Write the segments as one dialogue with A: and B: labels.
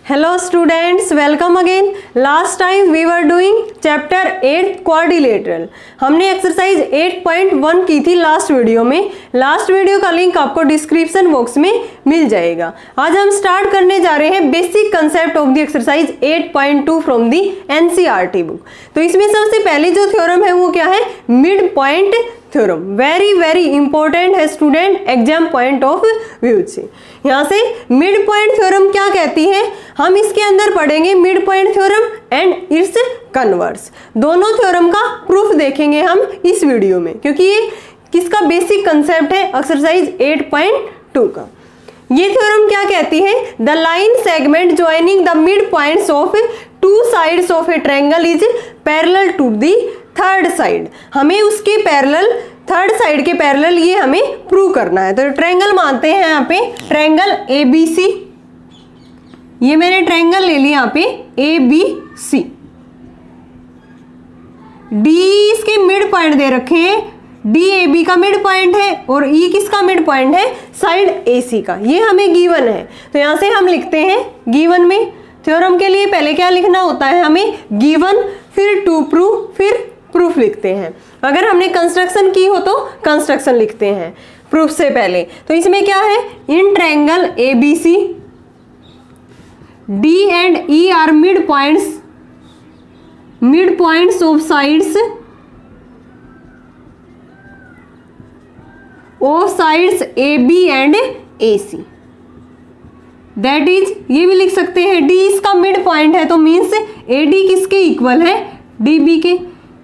A: Hello students, welcome again. Last time we were doing chapter 8 quadrilateral. हमने exercise 8.1 की थी last video में. Last video का link आपको डिस्क्रिप्शन बॉक्स में मिल जाएगा. आज हम स्टार्ट करने जा रहे हैं basic concept of the exercise 8.2 from the NCERT book. तो इसमें सबसे पहले जो थ्योरम है वो क्या है? Mid point theorem. Very important है student exam point of view से. यहाँ से मिड पॉइंट थ्योरम क्या कहती है, हम इसके अंदर पढ़ेंगे mid point theorem and it's converse. दोनों थ्योरम का प्रूफ देखेंगे हम इस वीडियो में, क्योंकि ये किसका बेसिक कंसेप्ट है एक्सरसाइज 8.2 का. ये थ्योरम क्या कहती है? The line segment joining the mid points of two sides of a triangle is parallel to the third side. हमें उसके पैरेलल, थर्ड साइड के पैरेलल ये हमें प्रूव करना है. तो ट्रायंगल मानते हैं यहाँ पे ट्रायंगल ABC. ये मैंने ट्रायंगल ले लिया यहाँ पे ABC. D इसके मिड पॉइंट दे रखे हैं. DAB का मिड पॉइंट है और E किसका मिड पॉइंट है? साइड AC का. ये हमें गिवन है. तो यहाँ से हम लिखते हैं गिवन में. थ्योरम के लिए पहले क्या लिखना होता है हमें? गिवन, फिर टू प्रूव, फिर प्रूफ लिखते हैं. अगर हमने कंस्ट्रक्शन की हो तो कंस्ट्रक्शन लिखते हैं प्रूफ से पहले. तो इसमें क्या है? In triangle ABC D and E are mid points of sides AB and AC. That is, ये भी लिख सकते हैं D इसका मिड पॉइंट है तो मीन्स AD किसके इक्वल है? DB के.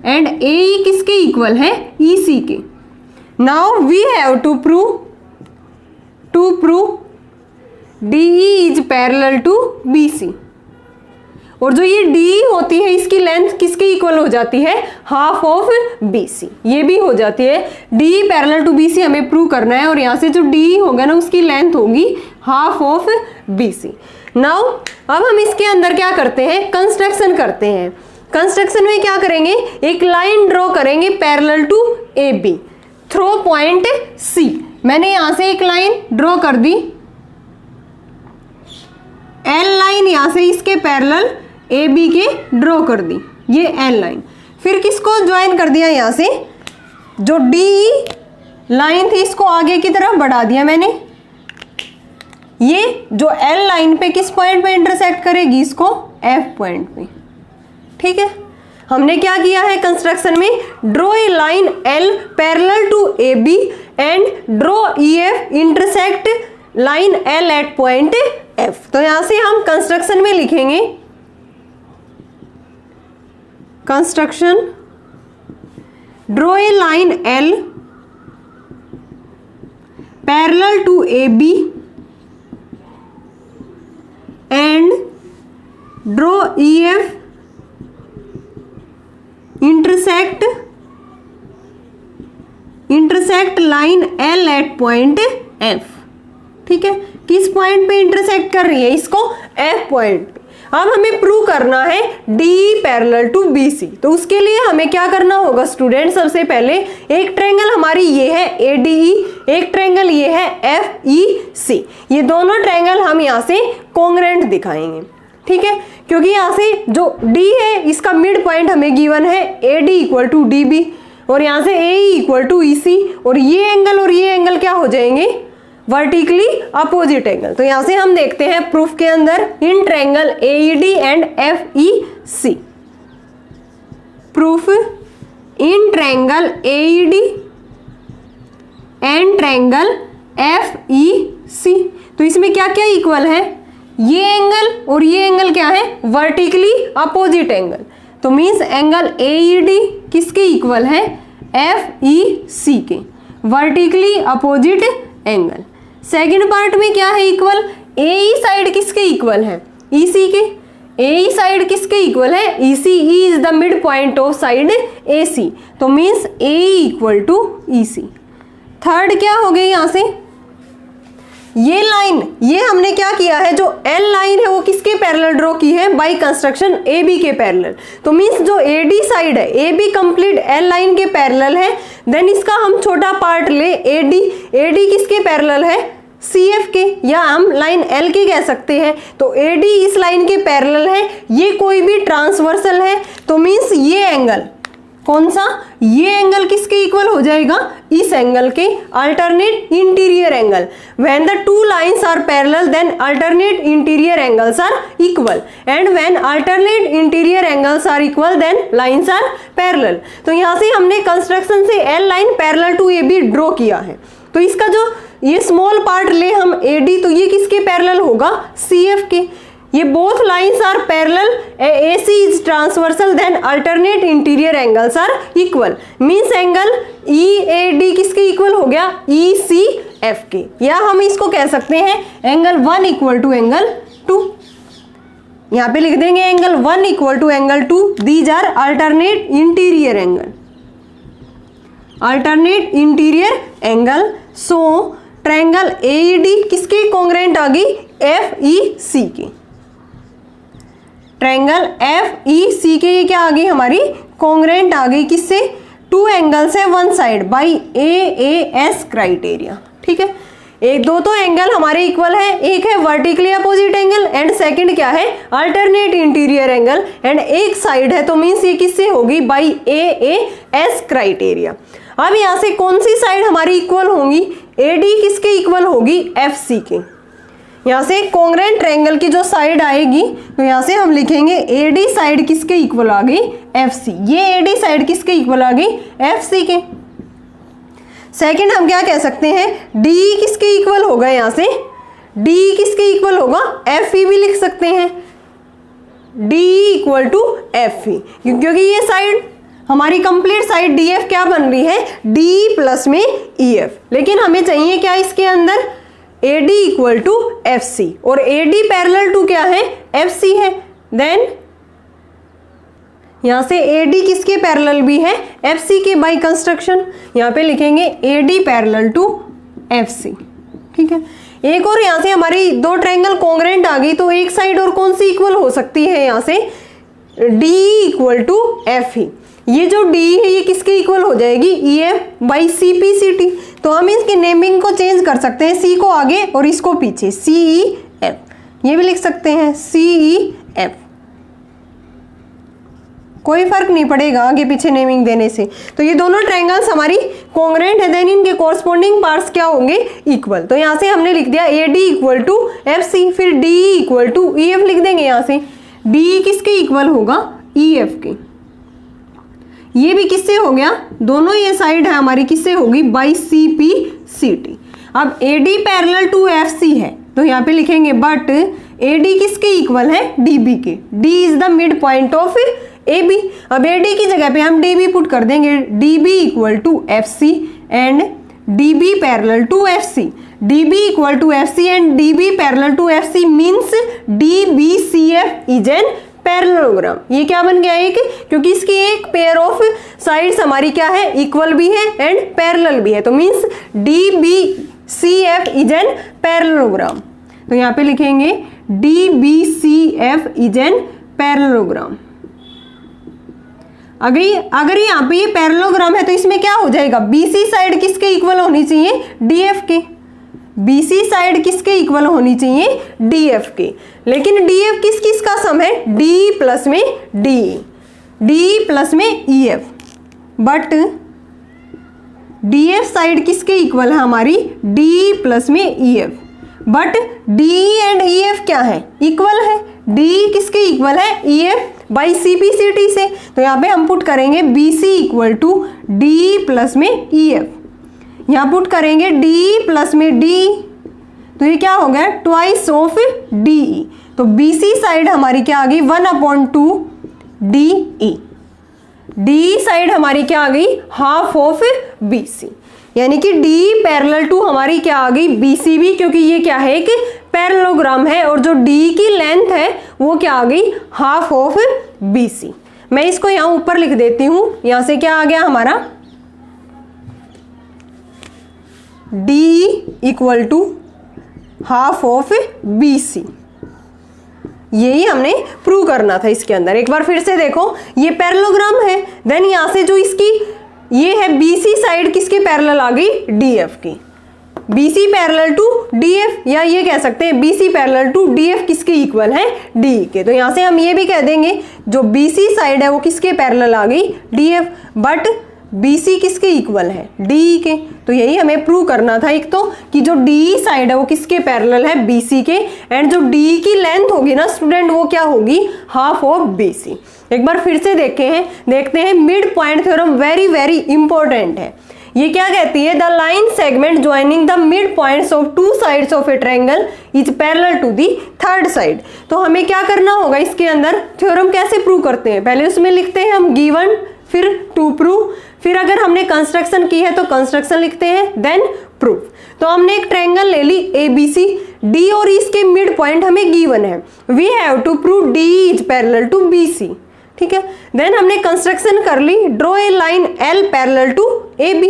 A: एंड AE किसके इक्वल है? EC के. Now we have to prove DE is parallel to BC. और जो ये DE होती है इसकी लेंथ किसके इक्वल हो जाती है? Half of BC. ये भी हो जाती है. DE पैरेलल टू BC हमें प्रूव करना है और यहाँ से जो DE होगा ना उसकी लेंथ होगी हाफ ऑफ BC. नाउ अब हम इसके अंदर क्या करते हैं? कंस्ट्रक्शन करते हैं. कंस्ट्रक्शन में क्या करेंगे? एक लाइन ड्रॉ करेंगे parallel to AB through point C. मैंने यहां से एक लाइन ड्रॉ कर दी, L लाइन यहां से इसके पैरेलल AB के ड्रॉ कर दी, ये L लाइन. फिर किसको ज्वाइन कर दिया? यहां से जो DE लाइन थी इसको आगे की तरफ बढ़ा दिया मैंने. ये जो L लाइन पे किस पॉइंट पे इंटरसेक्ट करेगी? इसको F पॉइंट पे. ठीक है, हमने क्या किया है कंस्ट्रक्शन में? Draw a line L parallel to AB and draw EF intersect line L at point F. तो यहां से हम कंस्ट्रक्शन में लिखेंगे construction, draw a line L parallel to AB and draw EF intersect line L at point F. ठीक है, किस point पे इंटरसेक्ट कर रही है? इसको F पॉइंट पे. अब हमें प्रूव करना है DE पैरेलल टू BC. तो उसके लिए हमें क्या करना होगा स्टूडेंट? सबसे पहले एक ट्रायंगल हमारी ये है ADE, एक ट्रायंगल ये है FEC. ये दोनों ट्रायंगल हम यहाँ से कॉन्ग्रुएंट दिखाएंगे. ठीक है, क्योंकि यहाँ से जो D है इसका मिड पॉइंट हमें गिवन है AD इक्वल टू DB और यहाँ से AE इक्वल टू EC. और ये एंगल क्या हो जाएंगे? Vertically opposite angle. तो यहाँ से हम देखते हैं प्रूफ के अंदर in triangle AED and FEC. Proof in triangle AED and triangle FEC. तो इसमें क्या क्या इक्वल है? ये एंगल और ये एंगल क्या है? Vertically opposite angle. तो मीन्स एंगल AED किसके इक्वल है? FEC के. Vertically opposite angle. Second part में क्या है इक्वल? AE साइड किसके इक्वल है? EC के. AE साइड किसके इक्वल है? EC. E is the mid point of side AC. तो means AE equal to EC. Third क्या हो गई? यहां से ये लाइन, ये हमने क्या किया है? जो L लाइन है वो किसके पैरेलल ड्रॉ की है? बाय कंस्ट्रक्शन AB के पैरेलल. तो मीन्स जो AD साइड है, AB कंप्लीट L लाइन के पैरेलल है. देन इसका हम छोटा पार्ट ले AD किसके पैरेलल है? CF के, या हम लाइन L की कह सकते हैं। तो AD इस लाइन के पैरेलल है, ये कोई भी ट्रांसवर्सल है, तो मीन्स ये एंगल कौन सा, ये एंगल किसके इक्वल हो जाएगा, इस एंगल के, alternate interior angle. When the two lines are parallel then alternate interior angles are equal, and when alternate interior angles are equal then lines are parallel. तो यहाँ से हमने कंस्ट्रक्शन से L line parallel to AB draw किया है। तो इसका जो ये स्मॉल पार्ट ले हम AD, तो ये किसके पैरेलल होगा, CF के। ये both lines are parallel, AC is transversal then alternate interior angles are equal, means angle EAD किसके इक्वल हो गया, ECF के, या हम इसको कह सकते हैं एंगल 1 इक्वल टू एंगल 2। यहाँ पे लिख देंगे angle 1 equal to angle 2, these are alternate interior angle, alternate interior angle. So triangle AED किसके कॉन्ग्रेंट आ गई, FEC की। ट्रायंगल FEC के ये क्या आ गई हमारी, कॉन्ग्रेंट आ गई, किससे, टू एंगल्स है one side by AAS criteria. ठीक है, एक दो तो एंगल हमारे इक्वल है, एक है vertically opposite angle and second क्या है, अल्टरनेट इंटीरियर एंगल, एंड एक साइड है, तो मीन्स ये किससे होगी, बाई AAS क्राइटेरिया। अब यहाँ से कौन सी साइड हमारी इक्वल होंगी, AD किसके इक्वल होगी, FC के। यहाँ से कॉन्ग्रेंट ट्रायंगल की जो साइड आएगी, तो यहाँ से हम लिखेंगे AD साइड किसके इक्वल आ गई, FC। ये AD साइड किसके इक्वल आ गई, FC के। सेकंड हम क्या कह सकते हैं, D किसके इक्वल होगा, यहाँ से D किसके इक्वल होगा, FE भी लिख सकते हैं, D इक्वल टू FE, क्योंकि ये साइड हमारी कंप्लीट साइड DF क्या बन रही है, D प्लस में EF। लेकिन हमें चाहिए क्या इसके अंदर, AD इक्वल टू FC, और AD पैरेलल टू क्या है, FC है। देन यहाँ से AD किसके पैरेलल भी है, FC के, बाई कंस्ट्रक्शन यहाँ पे लिखेंगे AD पैरेलल टू FC। ठीक है, एक और यहाँ से हमारी दो ट्रायंगल कॉन्ग्रेंट आ गई, तो एक साइड और कौन सी इक्वल हो सकती है, यहाँ से D इक्वल टू FE। ये जो D है ये किसके इक्वल हो जाएगी, EF बाई CPCT। तो हम इसकी नेमिंग को चेंज कर सकते हैं, C को आगे और इसको पीछे, CEF, ये भी लिख सकते हैं CEF, कोई फर्क नहीं पड़ेगा आगे पीछे नेमिंग देने से। तो ये दोनों ट्रायंगल्स हमारी कॉन्ग्रेंट है, देन इनके कॉरस्पॉन्डिंग पार्ट्स क्या होंगे, इक्वल। तो यहाँ से हमने लिख दिया AD इक्वल टू FC, फिर D इक्वल टू EF लिख देंगे। यहाँ से D किसके इक्वल होगा, EF के। ये भी किससे हो गया, दोनों ये साइड है हमारी किससे होगी, बाई CPCT। अब AD पैरेलल टू FC है, तो यहाँ पे लिखेंगे बट AD किसके इक्वल है, DB के। D is the mid point of AB। अब AD की जगह पे हम DB पुट कर देंगे, DB equal to FC and DB parallel to FC। DB equal to FC and DB parallel to FC means DBCF is an parallelogram. ये क्या बन गया एक, क्योंकि इसकी एक पेयर ऑफ साइड्स हमारी क्या है, इक्वल भी है एंड पैरेलल भी है, तो means DBCF is an parallelogram. तो यहाँ पे लिखेंगे DBCF इज एन पैरेललोग्राम। अगर यहाँ पे ये पैरेललोग्राम है तो इसमें क्या हो जाएगा, BC साइड किसके इक्वल होनी चाहिए, DF के। BC साइड किसके इक्वल होनी चाहिए, DF के। लेकिन DF किस किस का सम है, D प्लस में DE, D प्लस में EF, बट DF साइड किसके इक्वल है हमारी, D प्लस में EF, but DE and EF क्या है, इक्वल है। D किसके इक्वल है, EF बाई CPCT से। तो यहाँ पे हम पुट करेंगे BC equal to D plus में EF, यहाँ पुट करेंगे D प्लस में D, तो ये क्या हो गया, ट्वाइस ऑफ DE। तो BC साइड हमारी क्या आ गई, 1/2 DE। DE साइड हमारी क्या आ गई, हाफ ऑफ BC, यानी कि D पैरेलल टू हमारी क्या आ गई, BC भी, क्योंकि ये क्या है, एक पैरेललोग्राम है और जो D की लेंथ है वो क्या आ गई, हाफ ऑफ BC। मैं इसको यहाँ ऊपर लिख देती हूँ, यहाँ से क्या आ गया हमारा, D equal to half of BC। यही हमने प्रूव करना था इसके अंदर। एक बार फिर से देखो, ये पैरेललोग्राम है, देन यहाँ से जो इसकी ये है BC साइड किसके पैरेलल आ गई, DF की। BC पैरेलल टू DF, या ये कह सकते हैं BC पैरेलल टू DF किसके इक्वल है, DE के। तो यहाँ से हम ये भी कह देंगे जो BC साइड है वो किसके पैरेलल आ गई, DF, बट BC किसके इक्वल है, DE के। तो यही हमें प्रूव करना था एक तो कि जो DE साइड है वो किसके पैरेलल है, BC के, एंड जो DE की लेंथ होगी ना स्टूडेंट वो क्या होगी, हाफ ऑफ BC। एक बार फिर से देखते हैं mid point theorem, very very important है। ये क्या कहती है, the line segment joining the mid points of two sides of a triangle is parallel to the third side. तो हमें क्या करना होगा इसके अंदर, थ्योरम कैसे प्रूव करते हैं, पहले उसमें लिखते हैं हम गिवन, फिर टू प्रूव, फिर अगर हमने कंस्ट्रक्शन की है तो कंस्ट्रक्शन लिखते हैं, देन प्रूफ। तो हमने एक ट्रायंगल ले ली ABC, D और E इसके मिड पॉइंट हमें गिवन है, we have to prove DE is parallel to BC, ठीक है। देन हमने कंस्ट्रक्शन कर ली, draw a line L parallel to AB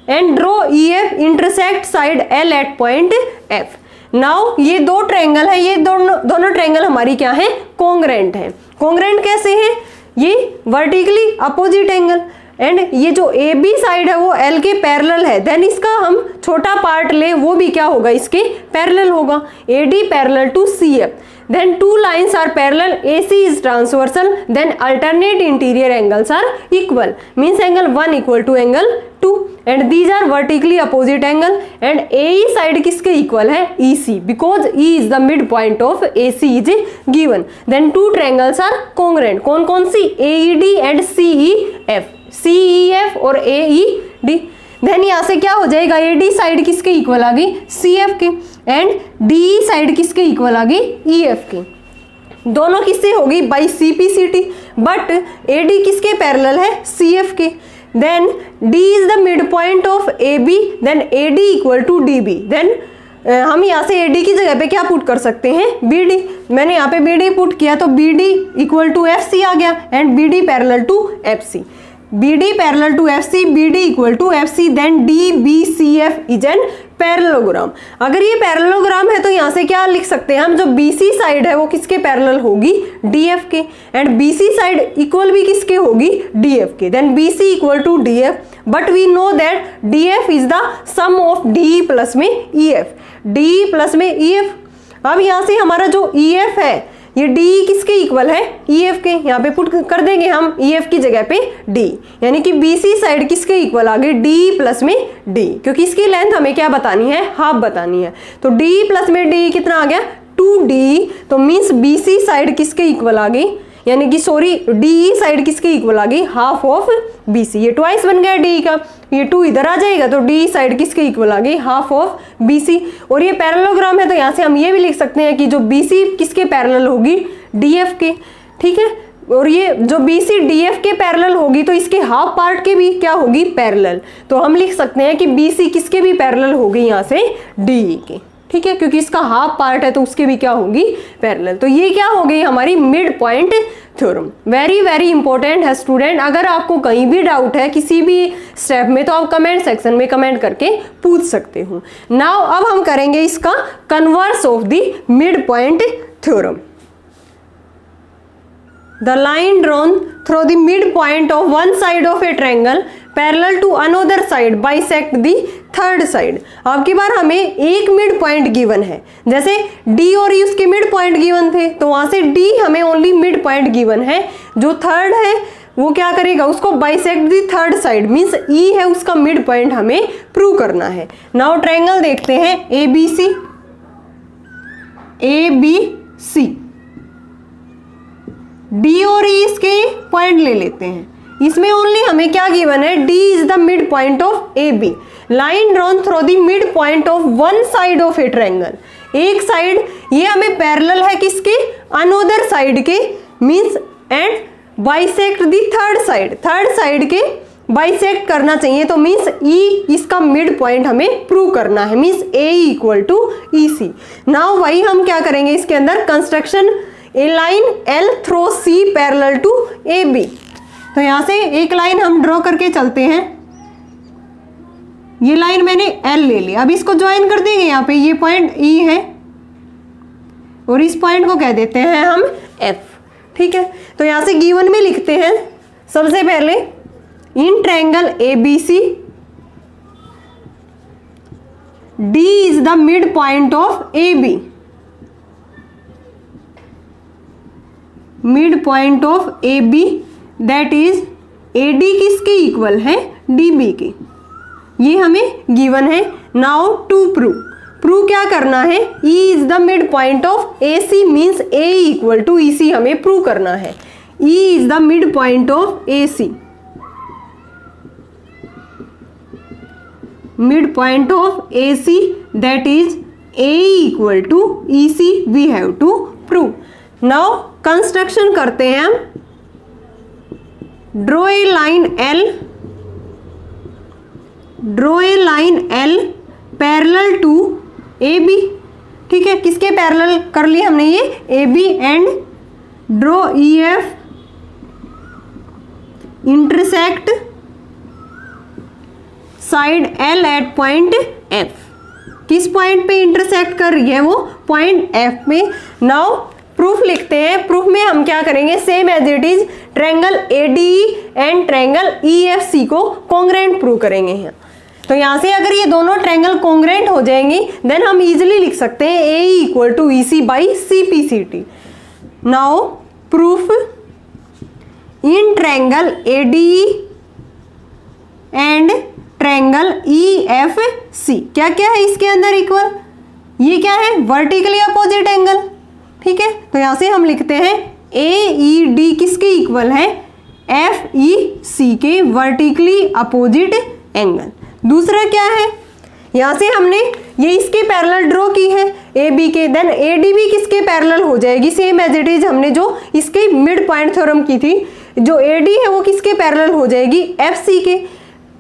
A: and draw EF intersect side L at point F। Now ये दो triangle है, ये दोनों ट्रायंगल हमारी क्या है, कॉन्ग्रेंट है। कॉन्ग्रेंट कैसे है, ये वर्टिकली अपोजिट एंगल, एंड ये जो AB साइड है वो L के पैरेलल है, देन इसका हम छोटा पार्ट ले वो भी क्या होगा, इसके पैरेलल होगा, AD parallel to CF, then two lines are parallel, AC is transversal, then alternate interior angles are equal, means angle 1 equal to angle 2, and these are vertically opposite angle, and AE side किसके equal है, EC, because E is the midpoint of AC is given, then two triangles are congruent, कौन कौन सी, AED and CEF, CEF और AED। Then यहाँ से क्या हो जाएगा, AD साइड किसके इक्वल आ गई, CF के, एंड DE साइड किसके इक्वल आ गई, EF के। दोनों किससे होगी, बाई CPCT, बट AD किसके पैरेलल है, CF के। Then D is the mid point of AB, then AD equal to DB। देन हम यहाँ से AD की जगह पे क्या पुट कर सकते हैं, BD। मैंने यहाँ पे BD पुट किया तो BD इक्वल टू FC आ गया, and BD parallel to FC, BD parallel to FC, BD equal to FC, then DBCF is an parallelogram. अगर ये पैरेललोग्राम है तो यहाँ से क्या लिख सकते हैं हम, जो BC साइड है वो किसके पैरेलल होगी, DF के, एंड BC साइड इक्वल भी किसके होगी, DF के, then BC equal to DF, but we know that DF is the sum of DE plus में EF, DE प्लस में EF। अब यहाँ से हमारा जो EF है ये DE किसके इक्वल है, EF के, यहाँ पे पुट कर देंगे हम EF की जगह पे D, यानी कि BC साइड किसके इक्वल आ गई, DE प्लस में D, क्योंकि इसकी लेंथ हमें क्या बतानी है, हाफ बतानी है। तो DE प्लस में DE कितना आ गया, 2DE, तो मीन्स BC साइड किसके इक्वल आ गई, यानी कि सॉरी DE साइड किसके इक्वल आ गई, हाफ ऑफ BC। ये ट्वाइस बन गया DE का, ये 2 इधर आ जाएगा तो DE साइड किसके इक्वल आ गई, हाफ ऑफ BC। और ये पैरेललोग्राम है तो यहाँ से हम ये भी लिख सकते हैं कि जो BC किसके पैरेलल होगी, DF के, ठीक है। और ये जो BC DF के पैरेलल होगी तो इसके हाफ पार्ट के भी क्या होगी, पैरेलल। तो हम लिख सकते हैं कि BC किसके भी पैरेलल होगी यहाँ से, DE के, ठीक है, क्योंकि इसका हाफ पार्ट है तो उसके भी क्या होगी, पैरेलल। तो ये क्या हो गई हमारी mid point theorem, very very important है स्टूडेंट। अगर आपको कहीं भी डाउट है किसी भी स्टेप में तो आप कमेंट सेक्शन में कमेंट करके पूछ सकते हो। नाउ अब हम करेंगे इसका converse of the mid point theorem. The line drawn through the midpoint of one side of a triangle parallel to another side bisect the third side। अब की बार हमें एक मिड पॉइंट गिवन है, जैसे D और E उसके mid point given थे तो वहां से D हमें ओनली मिड पॉइंट गिवन है, जो थर्ड है वो क्या करेगा, उसको बाइसेक्ट दी थर्ड साइड, मीन्स E है उसका मिड पॉइंट हमें प्रूव करना है। नाउ ट्रायंगल देखते हैं ABC, ABC, D और E इसके पॉइंट ले लेते हैं। इसमें ओनली हमें क्या गिवन है, D is the mid point of AB, line drawn through the mid point of one side of a triangle. एक साइड ये हमें पैरेलल है किसके, अनोदर साइड के, means and bisect the third side, third side के bisect करना चाहिए, तो मींस E इसका मिड पॉइंट हमें प्रूव करना है, means AE equal to EC। Now वही हम क्या करेंगे इसके अंदर, construction, a line L throw C parallel to AB। तो यहां से एक लाइन हम ड्रॉ करके चलते हैं, ये लाइन मैंने L ले ली, अब इसको ज्वाइन कर देंगे। यहाँ पे ये पॉइंट E है और इस पॉइंट को कह देते हैं हम F, ठीक है। तो यहां से गिवन में लिखते हैं सबसे पहले, इन triangle ABC D is the midpoint of AB. Midpoint of AB that is AD किसके इक्वल है? DB के। ये हमें गिवन है। नाउ टू प्रूव क्या करना है? E is the mid point of AC means A equal to EC हमें प्रूव करना है। E is the mid point of AC, mid point of AC that is A equal to EC we have to prove. Now construction करते हैं हम। Draw a line L parallel to AB। ठीक है, किसके parallel कर लिए हमने ये? AB and draw EF intersect side L at point F। किस पॉइंट पे इंटरसेक्ट कर रही है वो? पॉइंट F में। नाउ प्रूफ लिखते हैं। प्रूफ में हम क्या करेंगे? Same as it is triangle ADE and triangle EFC को कॉन्ग्रेंट प्रूव करेंगे यहाँ। तो यहाँ से अगर ये दोनों ट्रायंगल कॉन्ग्रेंट हो जाएंगी देन हम इजीली लिख सकते हैं AE equal to EC by CPCT। Now proof in triangle ADE and triangle EFC क्या क्या है इसके अंदर इक्वल? ये क्या है? Vertically opposite angle. ठीक है, तो यहां से हम लिखते हैं AED किसके इक्वल है? FEC के वर्टिकली अपोजिट एंगल। दूसरा क्या है? यहां से हमने ये इसके पैरेलल ड्रॉ की है AB के, देन ADB किसके पैरेलल हो जाएगी? सेम एज इट इज हमने जो इसके मिड पॉइंट थ्योरम की थी, जो AD है वो किसके पैरेलल हो जाएगी? FC के।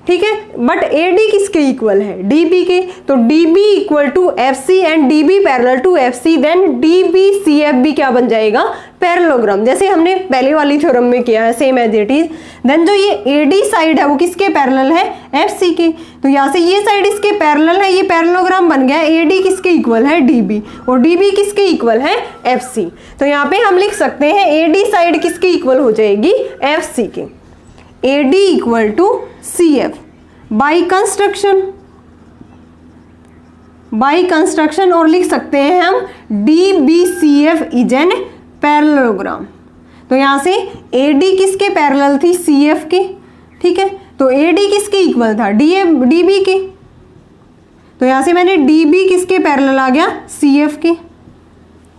A: ठीक है, बट AD किसके इक्वल है? DB के। तो DB equal to FC and DB parallel to FC, then DB CFB क्या बन जाएगा? पैरेललोग्राम, जैसे हमने पहले वाली थ्योरम में किया है same as it is. Then जो ये AD साइड है वो किसके पैरेलल है? FC के। तो यहाँ से ये साइड इसके पैरेलल है, ये पैरेललोग्राम बन गया। AD किसके इक्वल है? DB, और DB किसके इक्वल है? FC। तो यहाँ पे हम लिख सकते हैं AD साइड किसके इक्वल हो जाएगी? FC के। AD equal to CF by construction, और लिख सकते हैं हम DBCF इज एन पैरेललोग्राम। तो यहां से AD किसके पैरेलल थी? CF के। ठीक है, तो AD किसके इक्वल था? DB के। तो यहां से मैंने DB किसके पैरेलल आ गया? CF के।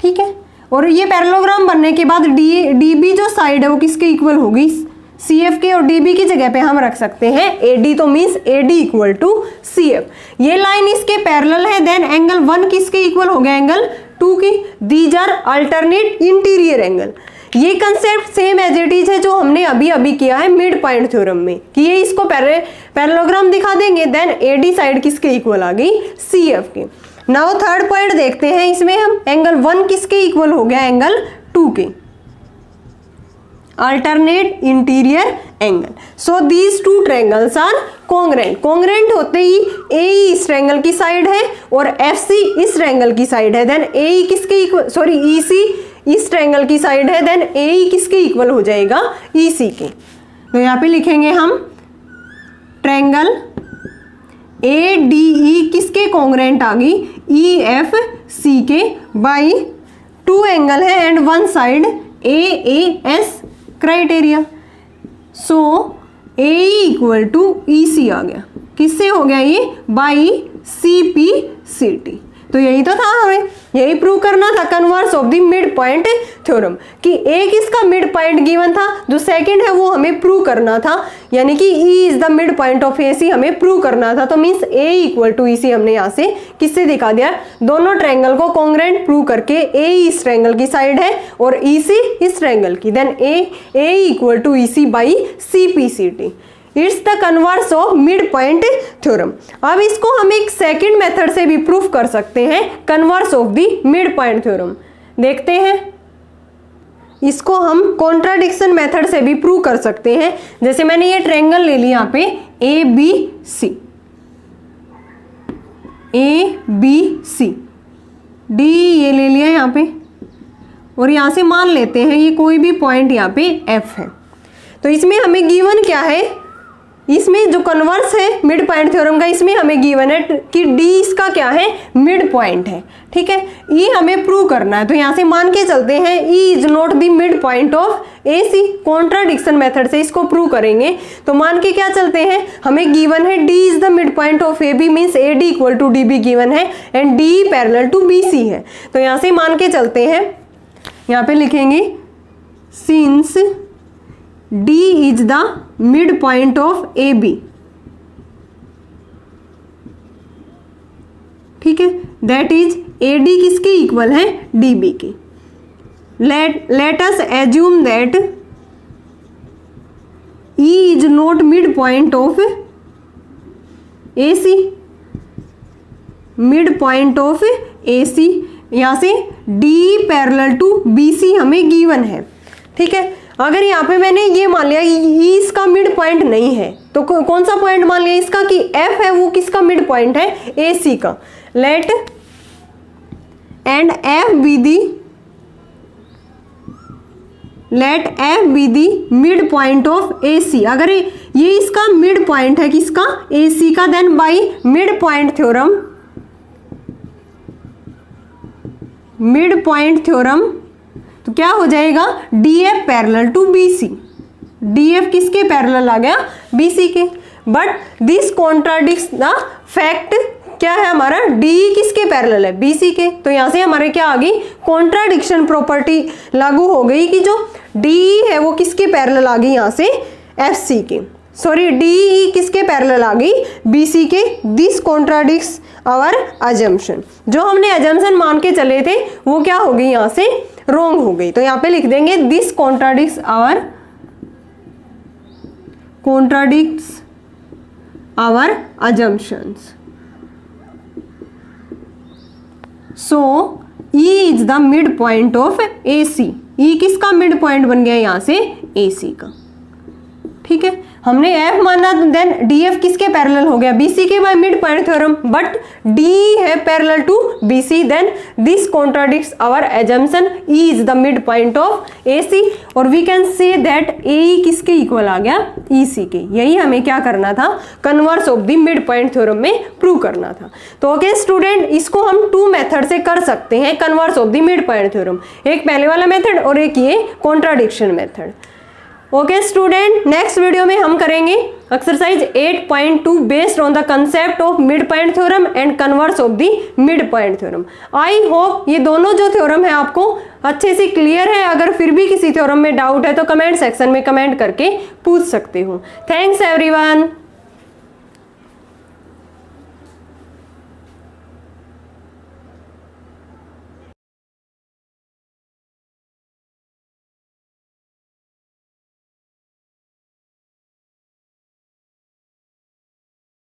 A: ठीक है, और ये पैरेललोग्राम बनने के बाद DB जो साइड है वो किसके इक्वल होगी? CF के, और DB की जगह पे हम रख सकते हैं AD, तो means AD equal to CF। ये लाइन इसके पैरेलल है, देन एंगल 1 किसके इक्वल हो गया? एंगल 2 की। These are alternate interior angle. ये concept same as it is है जो हमने अभी किया है मिड पॉइंट थ्योरम में, कि ये इसको पैरेललोग्राम दिखा देंगे, देन AD साइड किसके इक्वल आ गई? CF के। नाउ थर्ड पॉइंट देखते हैं। इसमें हम एंगल 1 किसके इक्वल हो गया? एंगल 2 के। Alternate interior angle. So these two triangles are congruent. Congruent होते ही AE इस ट्रायंगल की साइड है और FC इस ट्रायंगल की साइड है, देन AE किसके इक्वल? सॉरी, EC इस ट्रायंगल की साइड है, देन AE किसके इक्वल हो जाएगा? EC के। तो यहाँ पे लिखेंगे हम ट्रायंगल ADE किसके कॉन्ग्रेंट आ गई? EFC के बाई 2 एंगल है and 1 side AAS criteria. So AE equal to EC आ गया। किससे हो गया ये? By CPCT। तो यही तो था, हमें यही प्रूव करना था converse of the mid point theorem, कि एक इसका मिड पॉइंट गिवन था, जो सेकंड है वो हमें प्रूव करना था, यानी कि E is the mid point of AC हमें प्रूव करना था। तो means A equal to EC हमने यहाँ से किससे दिखा दिया? दोनों ट्रायंगल को कॉन्ग्रेंट प्रूव करके AE इस ट्रायंगल की साइड है और EC इस ट्रायंगल की, then A equal to EC by CPCT। It's the converse of mid point theorem. अब इसको हम एक सेकंड मेथड से भी प्रूफ कर सकते हैं, converse of the mid point theorem. देखते हैं, इसको हम कॉन्ट्राडिक्शन मेथड से भी प्रूव कर सकते हैं। जैसे मैंने ये ट्रायंगल ले लिया यहाँ पे ABC, D ये ले लिया यहाँ पे, और यहाँ से मान लेते हैं ये कोई भी पॉइंट यहाँ पे F है। तो इसमें हमें गिवन क्या है? इसमें जो कन्वर्स है मिड पॉइंट थ्योरम का, इसमें हमें गिवन है कि डी इसका क्या है, मिड पॉइंट है। ठीक है, ई हमें प्रूव करना है, तो यहां से मान के चलते हैं E is not the mid point of A C. Contradiction method से इसको प्रूव करेंगे, तो मान के क्या चलते हैं, हमें गिवन है D is the mid point of A B, means A D equal to D B given है and D parallel to B C है। तो यहां से मान के चलते हैं, यहां पे लिखेंगे since D is the midpoint of AB। ठीक है, दैट इज AD किसके इक्वल है, DB के। Let us assume that E is not midpoint of AC, midpoint of AC। यहां से D पैरेलल टू BC हमें गिवन है। ठीक है, अगर यहाँ पे मैंने ये मान लिया ई इसका मिड पॉइंट नहीं है, तो कौन सा पॉइंट मान लिया इसका कि एफ है वो किसका मिड पॉइंट है, ए सी का। Let F be the mid point of A C. अगर ये इसका मिड पॉइंट है किसका, ए सी का, then by mid point theorem तो क्या हो जाएगा, D F parallel to B C. D F किसके पैरेलल आ गया, बी सी के। But this contradicts the fact, क्या है हमारा, डी किसके पैरेलल है, बी सी के। तो यहां से हमारे क्या आ गई, कॉन्ट्राडिक्शन प्रॉपर्टी लागू हो गई कि जो डी है वो किसके पैरेलल आ गई, यहां से एफ सी के, सॉरी डी किसके पैरेलल आ गई, बी सी के। दिस कॉन्ट्राडिक्ट्स आवर अजम्पशन, जो हमने अजम्पशन मान के चले थे वो क्या हो गई, यहां से रॉन्ग हो गई। तो यहां पे लिख देंगे this contradicts our assumptions. So E is the mid point of A C. E किसका मिड पॉइंट बन गया, यहां से ए सी का। ठीक है, हमने एफ माना, देन डी एफ किसके पैरेलल हो गया, बी सी के by mid point theorem, but D है parallel to B C, then this contradicts our assumption E is the mid point of A C. और we can say that A E किसके equal आ गया, ई सी के। यही हमें क्या करना था, converse of the mid point theorem में प्रूव करना था। तो ओके स्टूडेंट, इसको हम टू मेथड से कर सकते हैं, converse of the mid point theorem, एक पहले वाला मेथड और एक ये contradiction method. Okay student, next video में हम करेंगे exercise 8.2 based on the concept of mid point theorem and converse of the mid point theorem. I hope ये दोनों जो थ्योरम है आपको अच्छे से क्लियर है। अगर फिर भी किसी थ्योरम में डाउट है तो कमेंट सेक्शन में कमेंट करके पूछ सकते हो। Thanks everyone.